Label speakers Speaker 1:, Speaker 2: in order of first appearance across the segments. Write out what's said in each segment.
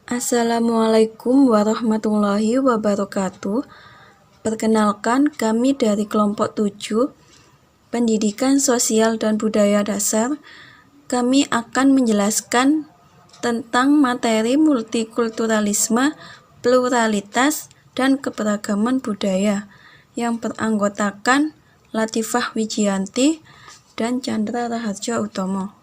Speaker 1: Assalamualaikum warahmatullahi wabarakatuh. Perkenalkan, kami dari kelompok 7 Pendidikan Sosial dan Budaya Dasar. Kami akan menjelaskan tentang materi multikulturalisme, pluralitas, dan keberagaman budaya yang beranggotakan Latifah Wijianti dan Chandra Raharjo Utomo.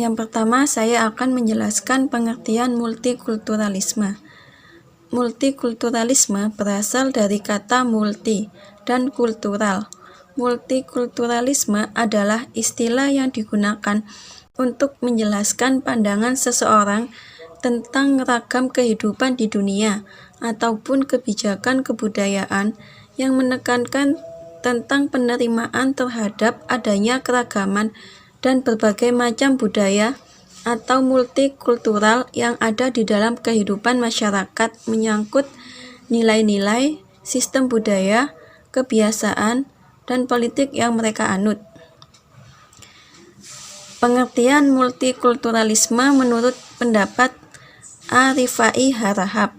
Speaker 1: Yang pertama, saya akan menjelaskan pengertian multikulturalisme. Multikulturalisme berasal dari kata multi dan kultural. Multikulturalisme adalah istilah yang digunakan untuk menjelaskan pandangan seseorang tentang ragam kehidupan di dunia ataupun kebijakan kebudayaan yang menekankan tentang penerimaan terhadap adanya keragaman dan berbagai macam budaya atau multikultural yang ada di dalam kehidupan masyarakat menyangkut nilai-nilai, sistem budaya, kebiasaan, dan politik yang mereka anut. Pengertian multikulturalisme menurut pendapat A. Rifai Harahap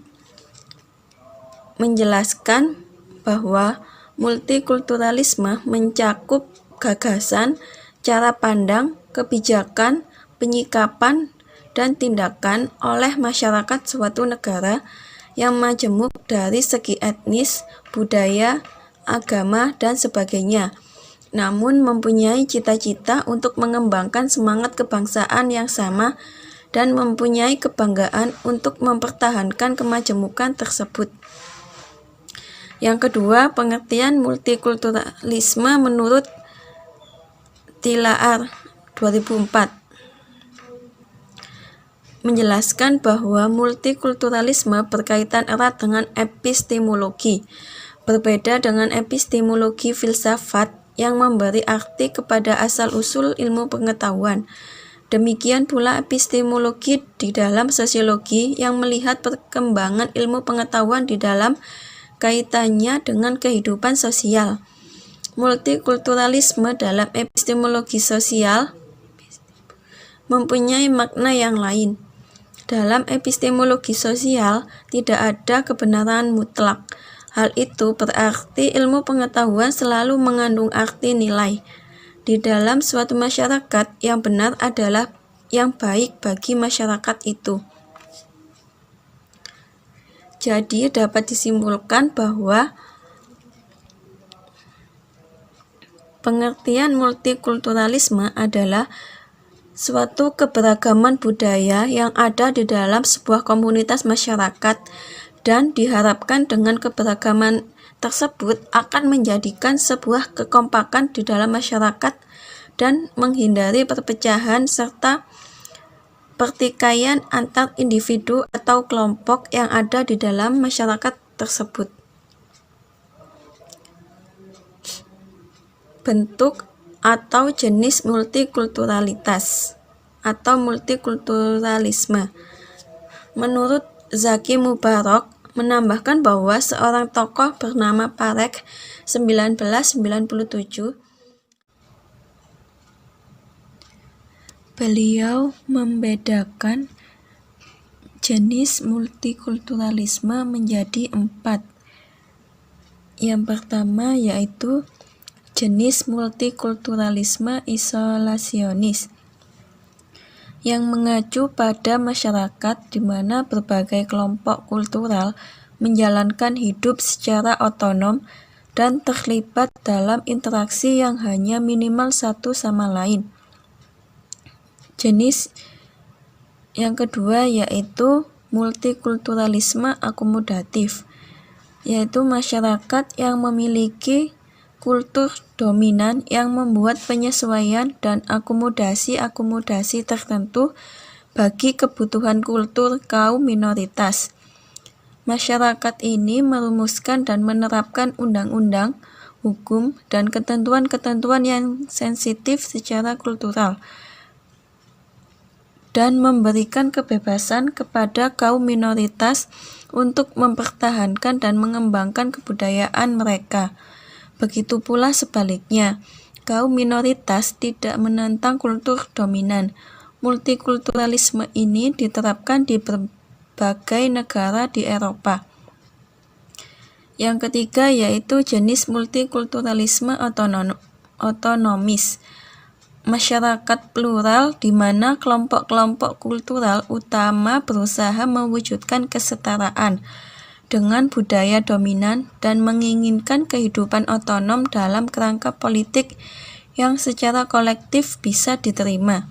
Speaker 1: menjelaskan bahwa multikulturalisme mencakup gagasan, cara pandang, kebijakan, penyikapan, dan tindakan oleh masyarakat suatu negara yang majemuk dari segi etnis, budaya, agama, dan sebagainya, namun mempunyai cita-cita untuk mengembangkan semangat kebangsaan yang sama dan mempunyai kebanggaan untuk mempertahankan kemajemukan tersebut. Yang kedua, pengertian multikulturalisme menurut Tilaar 2004 menjelaskan bahwa multikulturalisme berkaitan erat dengan epistemologi, berbeda dengan epistemologi filsafat yang memberi arti kepada asal-usul ilmu pengetahuan. Demikian pula epistemologi di dalam sosiologi yang melihat perkembangan ilmu pengetahuan di dalam kaitannya dengan kehidupan sosial. Multikulturalisme dalam epistemologi sosial mempunyai makna yang lain. Dalam epistemologi sosial tidak ada kebenaran mutlak. Hal itu berarti ilmu pengetahuan selalu mengandung arti nilai. Di dalam suatu masyarakat, yang benar adalah yang baik bagi masyarakat itu. Jadi dapat disimpulkan bahwa pengertian multikulturalisme adalah suatu keberagaman budaya yang ada di dalam sebuah komunitas masyarakat dan diharapkan dengan keberagaman tersebut akan menjadikan sebuah kekompakan di dalam masyarakat dan menghindari perpecahan serta pertikaian antar individu atau kelompok yang ada di dalam masyarakat tersebut. Bentuk atau jenis multikulturalitas atau multikulturalisme. Menurut Zaki Mubarak menambahkan bahwa seorang tokoh bernama Parek 1997 beliau membedakan jenis multikulturalisme menjadi 4. Yang pertama yaitu jenis multikulturalisme isolasionis yang mengacu pada masyarakat di mana berbagai kelompok kultural menjalankan hidup secara otonom dan terlibat dalam interaksi yang hanya minimal satu sama lain. Jenis yang kedua yaitu multikulturalisme akomodatif, yaitu masyarakat yang memiliki kultur dominan yang membuat penyesuaian dan akomodasi-akomodasi tertentu bagi kebutuhan kultur kaum minoritas. Masyarakat ini merumuskan dan menerapkan undang-undang, hukum, dan ketentuan-ketentuan yang sensitif secara kultural dan memberikan kebebasan kepada kaum minoritas untuk mempertahankan dan mengembangkan kebudayaan mereka. Begitu pula sebaliknya, kaum minoritas tidak menentang kultur dominan, Multikulturalisme ini diterapkan di berbagai negara di Eropa. Yang ketiga yaitu jenis multikulturalisme otonomis. Masyarakat plural di mana kelompok-kelompok kultural utama berusaha mewujudkan kesetaraan dengan budaya dominan dan menginginkan kehidupan otonom dalam kerangka politik yang secara kolektif bisa diterima.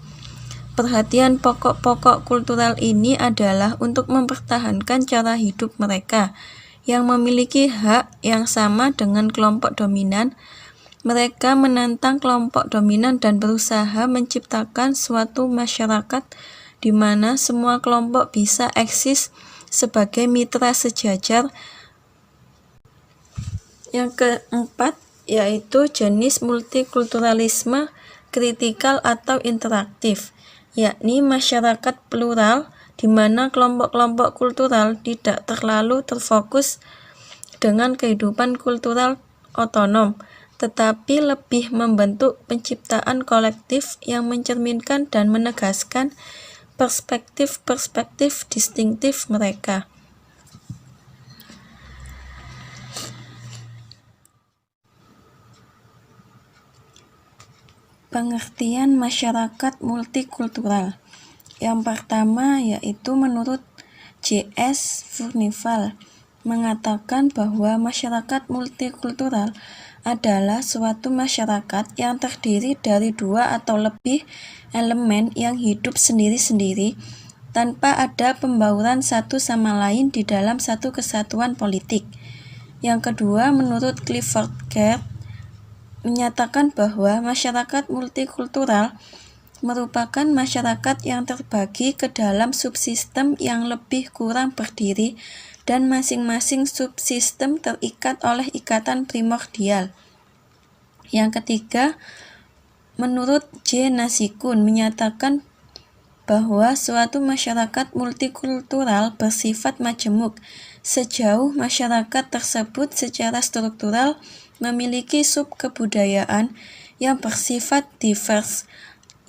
Speaker 1: Perhatian pokok-pokok kultural ini adalah untuk mempertahankan cara hidup mereka yang memiliki hak yang sama dengan kelompok dominan. Mereka menantang kelompok dominan dan berusaha menciptakan suatu masyarakat di mana semua kelompok bisa eksis sebagai mitra sejajar. Yang keempat yaitu jenis multikulturalisme kritikal atau interaktif, yakni masyarakat plural di mana kelompok-kelompok kultural tidak terlalu terfokus dengan kehidupan kultural otonom, tetapi lebih membentuk penciptaan kolektif yang mencerminkan dan menegaskan perspektif-perspektif distintif mereka. Pengertian masyarakat multikultural. Yang pertama yaitu menurut J.S. Furnival mengatakan bahwa masyarakat multikultural adalah suatu masyarakat yang terdiri dari dua atau lebih elemen yang hidup sendiri-sendiri tanpa ada pembauran satu sama lain di dalam satu kesatuan politik. Yang kedua, menurut Clifford Geertz menyatakan bahwa masyarakat multikultural merupakan masyarakat yang terbagi ke dalam subsistem yang lebih kurang berdiri dan masing-masing subsistem terikat oleh ikatan primordial. Yang ketiga, menurut J. Nasikun menyatakan bahwa suatu masyarakat multikultural bersifat majemuk sejauh masyarakat tersebut secara struktural memiliki subkebudayaan yang bersifat divers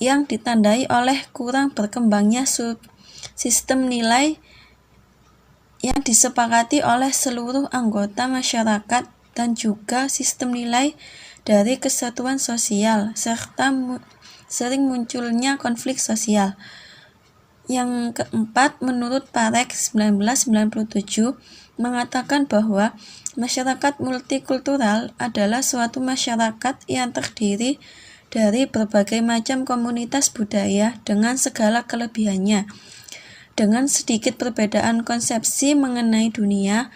Speaker 1: yang ditandai oleh kurang berkembangnya sistem nilai yang disepakati oleh seluruh anggota masyarakat dan juga sistem nilai dari kesatuan sosial serta sering munculnya konflik sosial. Yang keempat, menurut Parek 1997 mengatakan bahwa masyarakat multikultural adalah suatu masyarakat yang terdiri dari berbagai macam komunitas budaya dengan segala kelebihannya. Dengan sedikit perbedaan konsepsi mengenai dunia,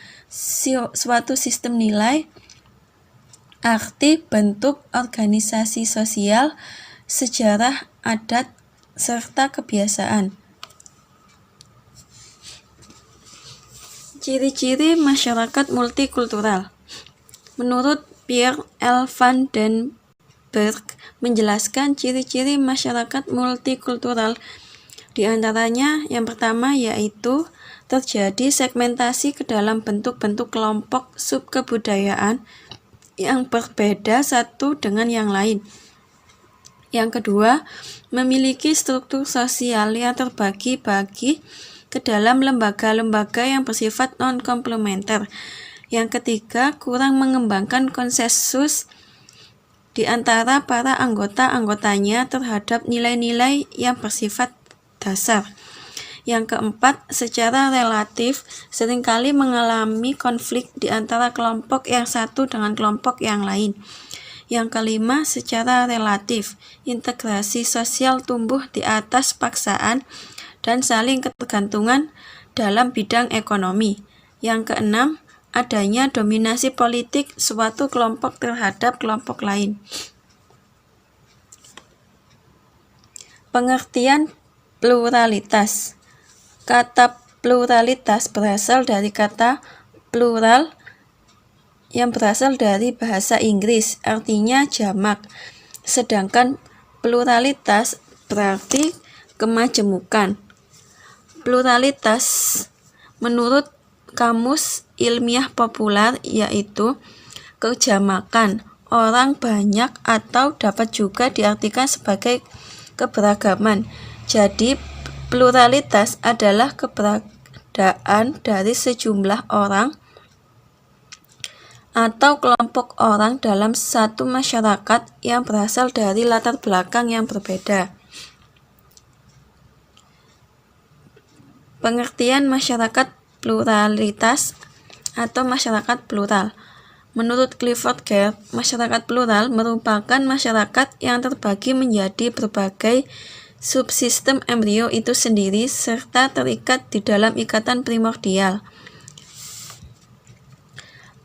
Speaker 1: suatu sistem nilai, arti, bentuk, organisasi sosial, sejarah, adat, serta kebiasaan. Ciri-ciri masyarakat multikultural. Menurut Pierre L. van den Berg menjelaskan ciri-ciri masyarakat multikultural. Di antaranya yang pertama yaitu terjadi segmentasi ke dalam bentuk-bentuk kelompok subkebudayaan yang berbeda satu dengan yang lain. Yang kedua, memiliki struktur sosial yang terbagi-bagi ke dalam lembaga-lembaga yang bersifat non-komplementer. Yang ketiga, kurang mengembangkan konsensus di antara para anggota-anggotanya terhadap nilai-nilai yang bersifat dasar. Yang keempat, secara relatif seringkali mengalami konflik di antara kelompok yang satu dengan kelompok yang lain. Yang kelima, secara relatif integrasi sosial tumbuh di atas paksaan dan saling ketergantungan dalam bidang ekonomi. Yang keenam, adanya dominasi politik suatu kelompok terhadap kelompok lain. Pengertian pluralitas. Kata pluralitas berasal dari kata plural yang berasal dari bahasa Inggris, artinya jamak. Sedangkan pluralitas berarti kemajemukan. Pluralitas menurut Kamus Ilmiah Populer yaitu kejamakan, orang banyak, atau dapat juga diartikan sebagai keberagaman, Jadi, pluralitas adalah keberadaan dari sejumlah orang atau kelompok orang dalam satu masyarakat yang berasal dari latar belakang yang berbeda. Pengertian masyarakat pluralitas atau masyarakat plural. Menurut Clifford Geertz, masyarakat plural merupakan masyarakat yang terbagi menjadi berbagai subsistem embrio itu sendiri serta terikat di dalam ikatan primordial.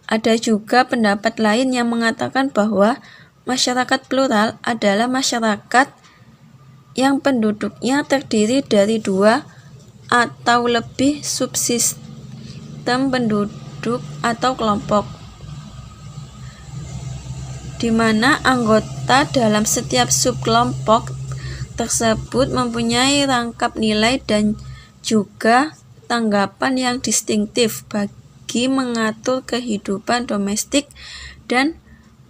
Speaker 1: Ada juga pendapat lain yang mengatakan bahwa masyarakat plural adalah masyarakat yang penduduknya terdiri dari 2 atau lebih subsistem penduduk atau kelompok, di mana anggota dalam setiap subkelompok tersebut mempunyai rangkap nilai dan juga tanggapan yang distintif bagi mengatur kehidupan domestik dan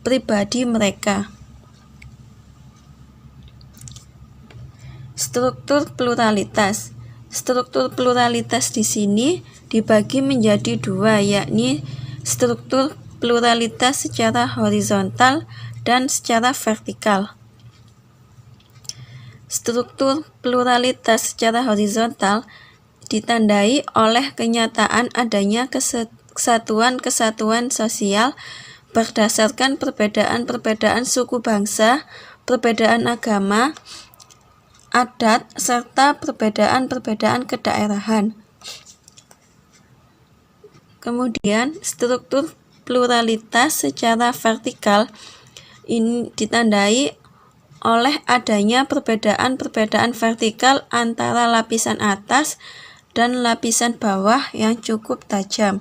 Speaker 1: pribadi mereka. Struktur pluralitas. Struktur pluralitas di sini dibagi menjadi 2, yakni struktur pluralitas secara horizontal dan secara vertikal. Struktur pluralitas secara horizontal ditandai oleh kenyataan adanya kesatuan-kesatuan sosial berdasarkan perbedaan-perbedaan suku bangsa, perbedaan agama, adat, serta perbedaan-perbedaan kedaerahan. Kemudian, struktur pluralitas secara vertikal ini ditandai oleh adanya perbedaan-perbedaan vertikal antara lapisan atas dan lapisan bawah yang cukup tajam.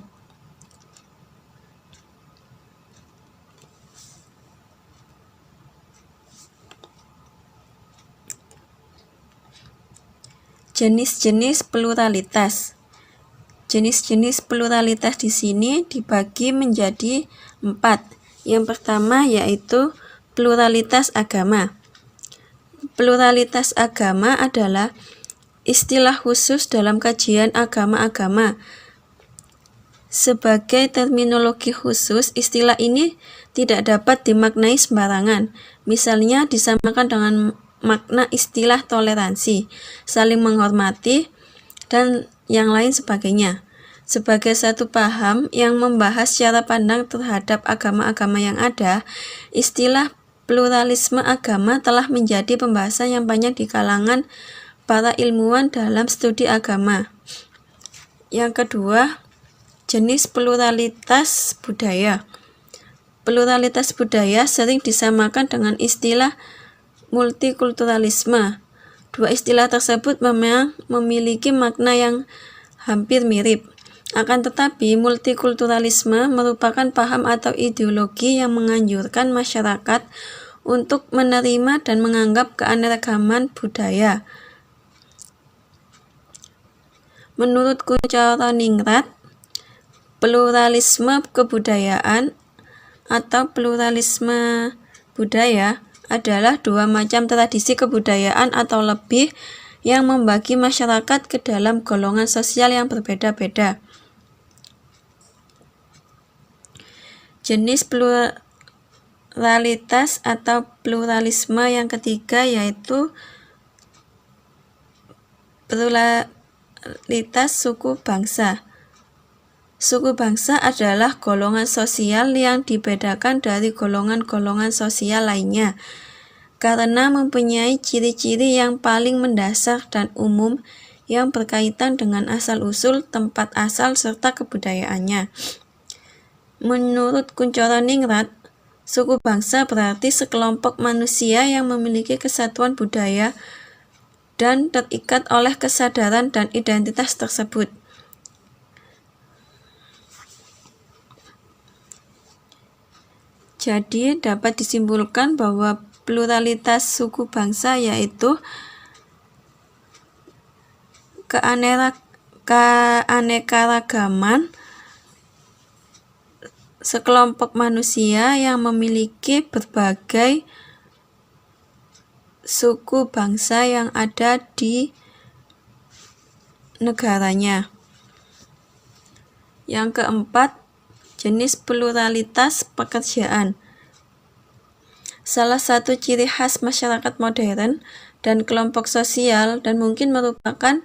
Speaker 1: Jenis-jenis pluralitas. Jenis-jenis pluralitas di sini dibagi menjadi 4. Yang pertama yaitu pluralitas agama. Pluralitas agama adalah istilah khusus dalam kajian agama-agama. Sebagai terminologi khusus, istilah ini tidak dapat dimaknai sembarangan. Misalnya disamakan dengan makna istilah toleransi, saling menghormati, dan yang lain sebagainya. Sebagai satu paham yang membahas cara pandang terhadap agama-agama yang ada, istilah pluralisme agama telah menjadi pembahasan yang banyak di kalangan para ilmuwan dalam studi agama. Yang kedua, jenis pluralitas budaya. Pluralitas budaya sering disamakan dengan istilah multikulturalisme. Dua istilah tersebut memang memiliki makna yang hampir mirip. Akan tetapi, multikulturalisme merupakan paham atau ideologi yang menganjurkan masyarakat untuk menerima dan menganggap keanekaragaman budaya. Menurut Kunchoro-Ningrat, pluralisme kebudayaan atau pluralisme budaya adalah 2 macam tradisi kebudayaan atau lebih yang membagi masyarakat ke dalam golongan sosial yang berbeda-beda. Jenis pluralitas atau pluralisme yang ketiga yaitu pluralitas suku bangsa. Suku bangsa adalah golongan sosial yang dibedakan dari golongan-golongan sosial lainnya karena mempunyai ciri-ciri yang paling mendasar dan umum yang berkaitan dengan asal-usul, tempat asal, serta kebudayaannya. Menurut Kunchoro-Ningrat, suku bangsa berarti sekelompok manusia yang memiliki kesatuan budaya dan terikat oleh kesadaran dan identitas tersebut. Jadi dapat disimpulkan bahwa pluralitas suku bangsa yaitu keanekaragaman sekelompok manusia yang memiliki berbagai suku bangsa yang ada di negaranya. Yang keempat, jenis pluralitas pekerjaan. Salah satu ciri khas masyarakat modern dan kelompok sosial dan mungkin merupakan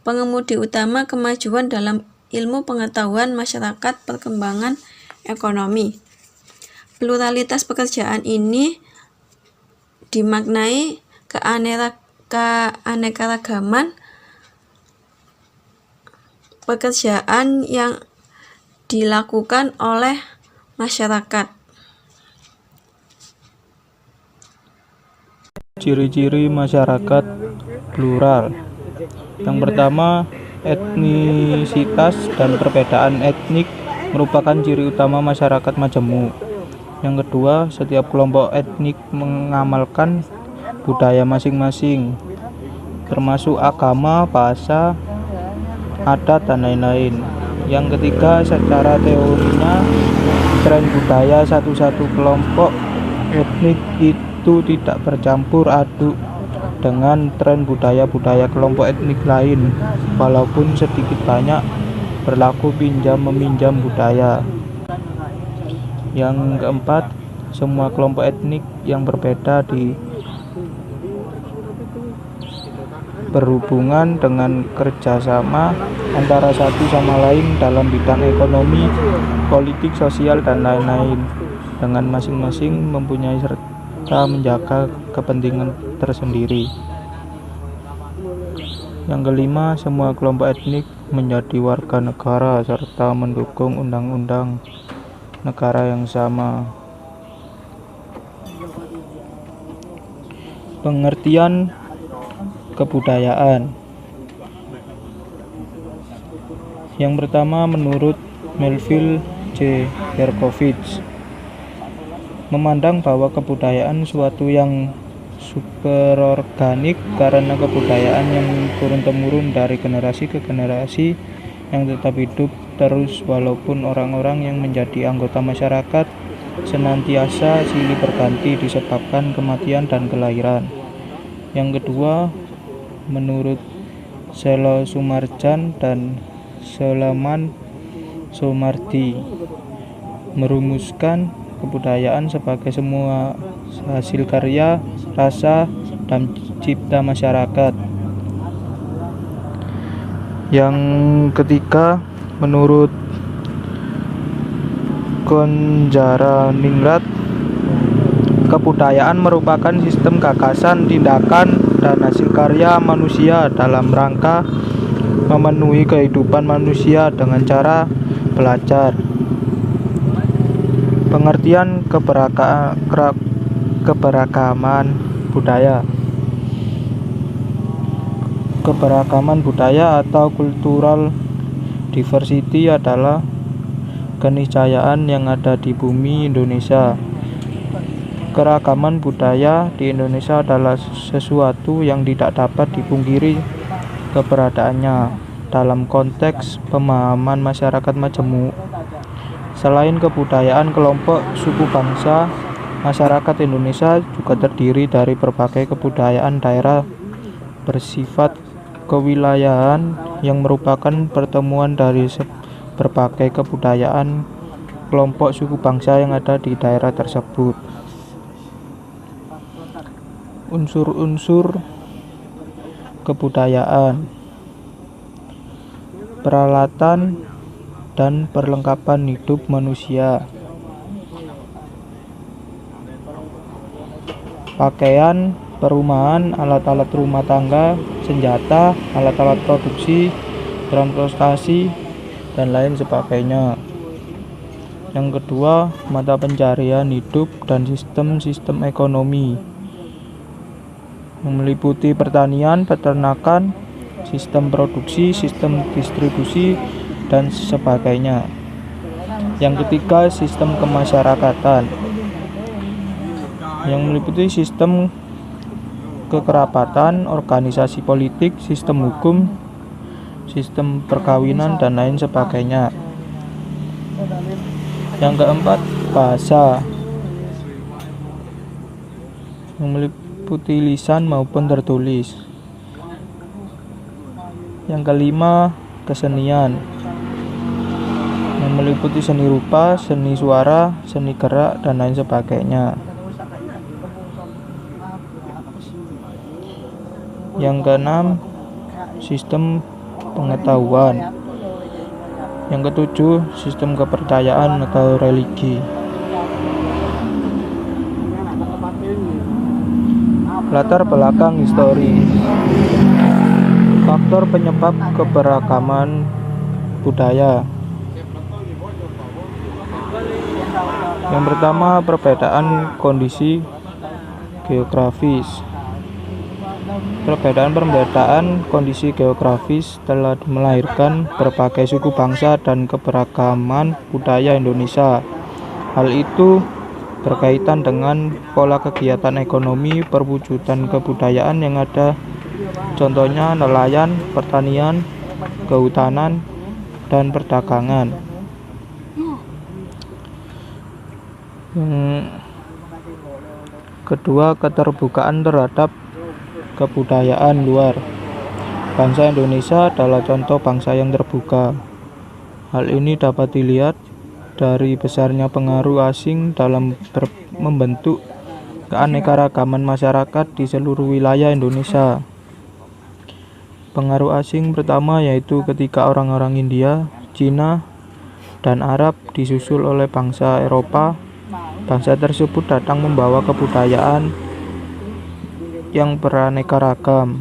Speaker 1: pengemudi utama kemajuan dalam ilmu pengetahuan masyarakat perkembangan ekonomi. Pluralitas pekerjaan ini dimaknai keanekaragaman pekerjaan yang dilakukan oleh masyarakat.
Speaker 2: Ciri-ciri masyarakat plural. Yang pertama, etnisitas dan perbedaan etnik merupakan ciri utama masyarakat majemuk. Yang kedua, setiap kelompok etnik mengamalkan budaya masing-masing, termasuk agama, bahasa, adat, dan lain-lain. Yang ketiga, secara teorinya, tren budaya satu kelompok etnik itu tidak bercampur aduk dengan tren budaya kelompok etnik lain, walaupun sedikit banyak berlaku pinjam-meminjam budaya. Yang keempat, semua kelompok etnik yang berbeda berhubungan dengan kerjasama antara satu sama lain dalam bidang ekonomi, politik, sosial, dan lain-lain, dengan masing-masing mempunyai serta menjaga kepentingan tersendiri. Yang kelima, semua kelompok etnik menjadi warga negara serta mendukung undang-undang negara yang sama. Pengertian kebudayaan. Yang pertama, menurut Melville J. Berkowitz, memandang bahwa kebudayaan suatu yang superorganik karena kebudayaan yang turun-temurun dari generasi ke generasi yang tetap hidup terus walaupun orang-orang yang menjadi anggota masyarakat senantiasa silih berganti disebabkan kematian dan kelahiran. Yang kedua, menurut Selo Sumarjan dan Soleman Somardi, merumuskan kebudayaan sebagai semua hasil karya, rasa, dan cipta masyarakat. Yang ketiga, menurut Gonjaraningrat, kebudayaan merupakan sistem gagasan, tindakan, dan hasil karya manusia dalam rangka memenuhi kehidupan manusia dengan cara belajar. Pengertian keberagaman budaya. Keberagaman budaya atau cultural diversity adalah keniscayaan yang ada di bumi Indonesia. Keragaman budaya di Indonesia adalah sesuatu yang tidak dapat dipungkiri keberadaannya dalam konteks pemahaman masyarakat majemuk. Selain kebudayaan kelompok suku bangsa, masyarakat Indonesia juga terdiri dari berbagai kebudayaan daerah bersifat kewilayahan yang merupakan pertemuan dari berbagai kebudayaan kelompok suku bangsa yang ada di daerah tersebut. Unsur-unsur kebudayaan, peralatan dan perlengkapan hidup manusia, pakaian, perumahan, alat-alat rumah tangga, senjata, alat-alat produksi, transportasi, dan lain sebagainya. Yang kedua, mata pencarian hidup dan sistem-sistem ekonomi yang meliputi pertanian, peternakan, sistem produksi, sistem distribusi, dan sebagainya. Yang ketiga, sistem kemasyarakatan yang meliputi sistem kekerabatan, organisasi politik, sistem hukum, sistem perkawinan, dan lain sebagainya. Yang keempat, bahasa yang meliputi meliputi lisan maupun tertulis. Yang kelima, kesenian, yang meliputi seni rupa, seni suara, seni gerak, dan lain sebagainya. Yang keenam, sistem pengetahuan. Yang ketujuh, sistem kepercayaan atau religi. Latar belakang histori. Faktor penyebab keberagaman budaya. Yang pertama, perbedaan kondisi geografis. Perbedaan kondisi geografis telah melahirkan berbagai suku bangsa dan keberagaman budaya Indonesia. Hal itu berkaitan dengan pola kegiatan ekonomi, perwujudan kebudayaan yang ada, contohnya nelayan, pertanian, kehutanan, dan perdagangan. Kedua, keterbukaan terhadap kebudayaan luar. Bangsa Indonesia adalah contoh bangsa yang terbuka. Hal ini dapat dilihat dari besarnya pengaruh asing dalam membentuk keanekaragaman masyarakat di seluruh wilayah Indonesia. Pengaruh asing pertama yaitu ketika orang-orang India, Cina, dan Arab disusul oleh bangsa Eropa. Bangsa tersebut datang membawa kebudayaan yang beraneka ragam.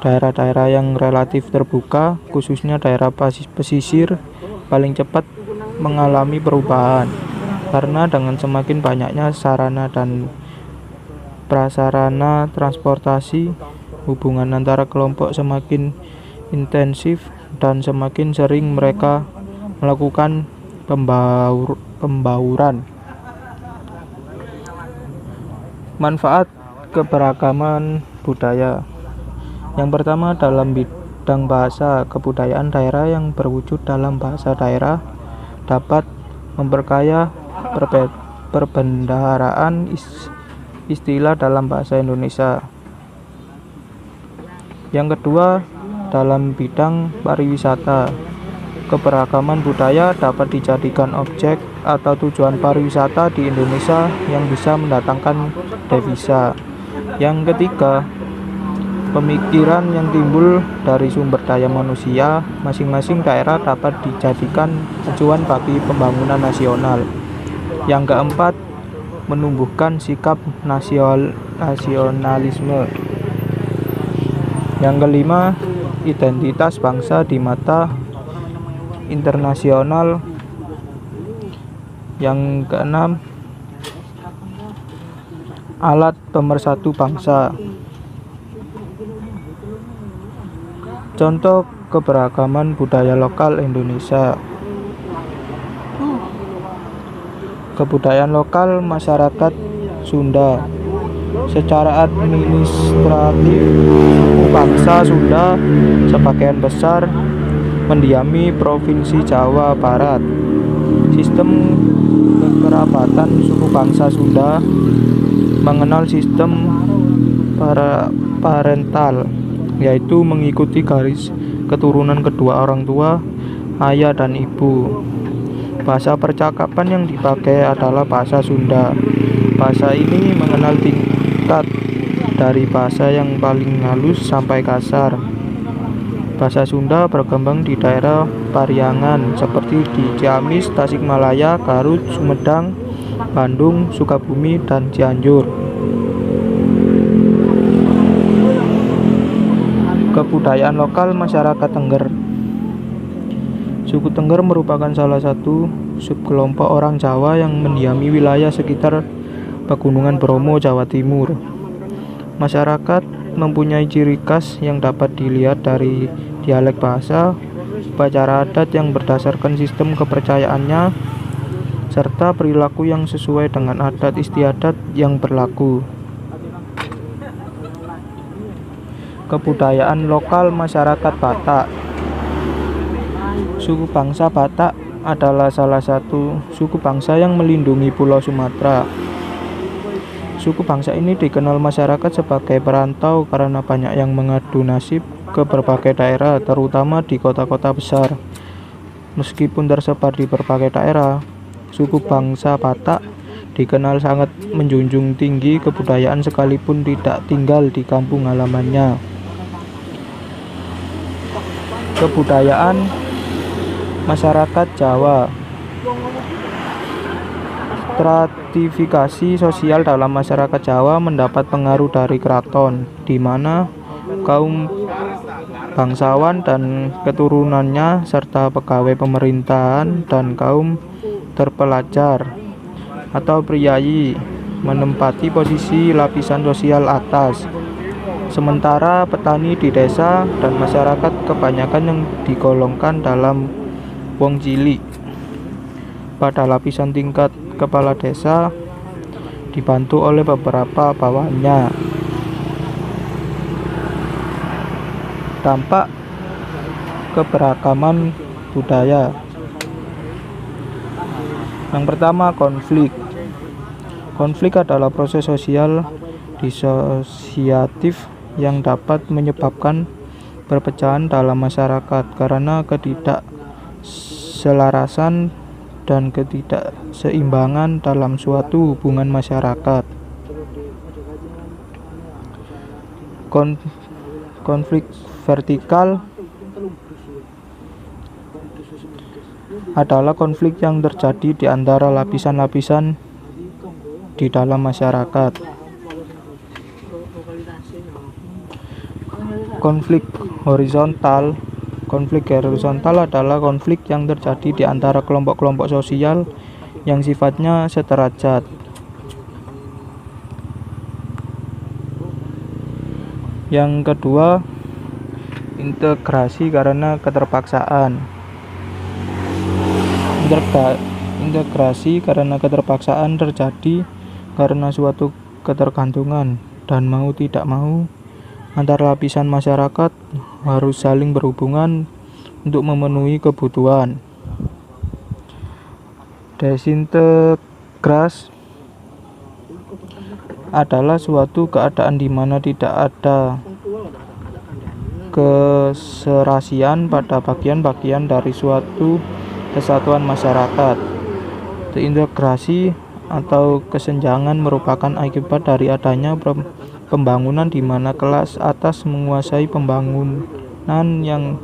Speaker 2: Daerah-daerah yang relatif terbuka, khususnya daerah pesisir, paling cepat mengalami perubahan karena dengan semakin banyaknya sarana dan prasarana transportasi, hubungan antara kelompok semakin intensif dan semakin sering mereka melakukan pembauran. Manfaat keberagaman budaya. Yang pertama, dalam bidang bahasa, kebudayaan daerah yang berwujud dalam bahasa daerah dapat memperkaya perbendaharaan istilah dalam bahasa Indonesia. Yang kedua, dalam bidang pariwisata, keberagaman budaya dapat dijadikan objek atau tujuan pariwisata di Indonesia yang bisa mendatangkan devisa. Yang ketiga, pemikiran yang timbul dari sumber daya manusia masing-masing daerah dapat dijadikan acuan bagi pembangunan nasional. Yang keempat, menumbuhkan sikap nasionalisme. Yang kelima, identitas bangsa di mata internasional. Yang keenam, alat pemersatu bangsa. Contoh keberagaman budaya lokal Indonesia. Kebudayaan lokal masyarakat Sunda. Secara administratif, suku bangsa Sunda sebagian besar mendiami Provinsi Jawa Barat. Sistem kekerabatan suku bangsa Sunda mengenal sistem parental, yaitu mengikuti garis keturunan kedua orang tua, ayah dan ibu. Bahasa percakapan yang dipakai adalah bahasa Sunda. Bahasa ini mengenal tingkat dari bahasa yang paling halus sampai kasar. Bahasa Sunda berkembang di daerah Pariangan seperti di Ciamis, Tasikmalaya, Garut, Sumedang, Bandung, Sukabumi, dan Cianjur. Kebudayaan lokal masyarakat Tengger. Suku Tengger merupakan salah satu subkelompok orang Jawa yang mendiami wilayah sekitar Pegunungan Bromo, Jawa Timur. Masyarakat mempunyai ciri khas yang dapat dilihat dari dialek bahasa, upacara adat yang berdasarkan sistem kepercayaannya, serta perilaku yang sesuai dengan adat istiadat yang berlaku. Kebudayaan lokal masyarakat Batak. Suku bangsa Batak adalah salah satu suku bangsa yang melindungi Pulau Sumatera. Suku bangsa ini dikenal masyarakat sebagai perantau karena banyak yang mengadu nasib ke berbagai daerah, terutama di kota-kota besar. Meskipun tersebar di berbagai daerah, suku bangsa Batak dikenal sangat menjunjung tinggi kebudayaan sekalipun tidak tinggal di kampung halamannya. Kebudayaan masyarakat Jawa. Stratifikasi sosial dalam masyarakat Jawa mendapat pengaruh dari keraton, di mana kaum bangsawan dan keturunannya serta pegawai pemerintahan dan kaum terpelajar atau priayi menempati posisi lapisan sosial atas. Sementara petani di desa dan masyarakat kebanyakan yang digolongkan dalam wong cilik. Pada lapisan tingkat kepala desa dibantu oleh beberapa bawahannya. Dampak keberagaman budaya. Yang pertama, konflik. Konflik adalah proses sosial disosiatif yang dapat menyebabkan perpecahan dalam masyarakat karena ketidakselarasan dan ketidakseimbangan dalam suatu hubungan masyarakat. Konflik vertikal adalah konflik yang terjadi di antara lapisan-lapisan di dalam masyarakat. Konflik horizontal adalah konflik yang terjadi di antara kelompok-kelompok sosial yang sifatnya sederajat. Yang kedua, integrasi karena keterpaksaan. Integrasi karena keterpaksaan terjadi karena suatu ketergantungan dan mau tidak mau antar lapisan masyarakat harus saling berhubungan untuk memenuhi kebutuhan. Desintegras adalah suatu keadaan di mana tidak ada keserasian pada bagian-bagian dari suatu kesatuan masyarakat. Deintegrasi atau kesenjangan merupakan akibat dari adanya pembangunan di mana kelas atas menguasai pembangunan yang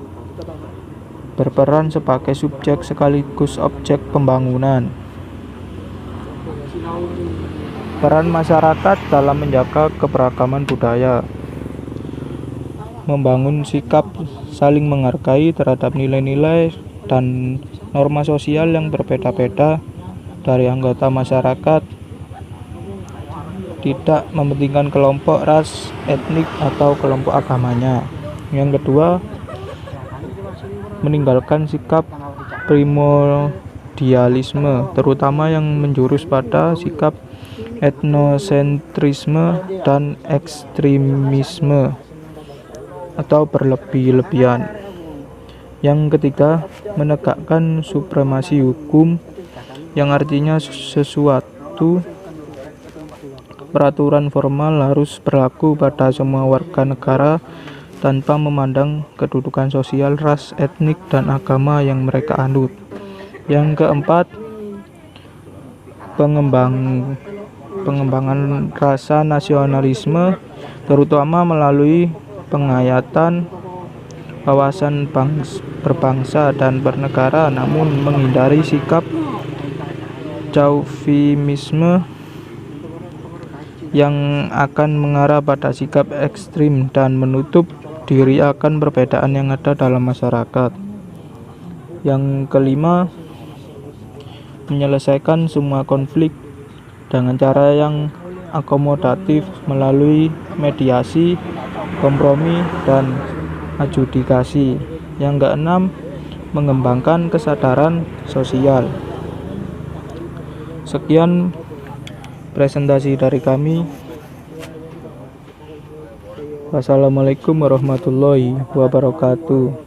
Speaker 2: berperan sebagai subjek sekaligus objek pembangunan. Peran masyarakat dalam menjaga keberagaman budaya. Membangun sikap saling menghargai terhadap nilai-nilai dan norma sosial yang berbeda-beda dari anggota masyarakat. Tidak mementingkan kelompok ras, etnik, atau kelompok agamanya. Yang kedua, meninggalkan sikap primordialisme, terutama yang menjurus pada sikap etnosentrisme dan ekstremisme atau berlebih-lebihan. Yang ketiga, menegakkan supremasi hukum, yang artinya sesuatu peraturan formal harus berlaku pada semua warga negara tanpa memandang kedudukan sosial, ras, etnik, dan agama yang mereka anut. Yang keempat, pengembangan rasa nasionalisme, terutama melalui penghayatan wawasan berbangsa dan bernegara, namun menghindari sikap chauvinisme yang akan mengarah pada sikap ekstrim dan menutup diri akan perbedaan yang ada dalam masyarakat. Yang kelima, menyelesaikan semua konflik dengan cara yang akomodatif melalui mediasi, kompromi, dan adjudikasi. Yang keenam, mengembangkan kesadaran sosial. Sekian presentasi dari kami. Wassalamualaikum warahmatullahi wabarakatuh.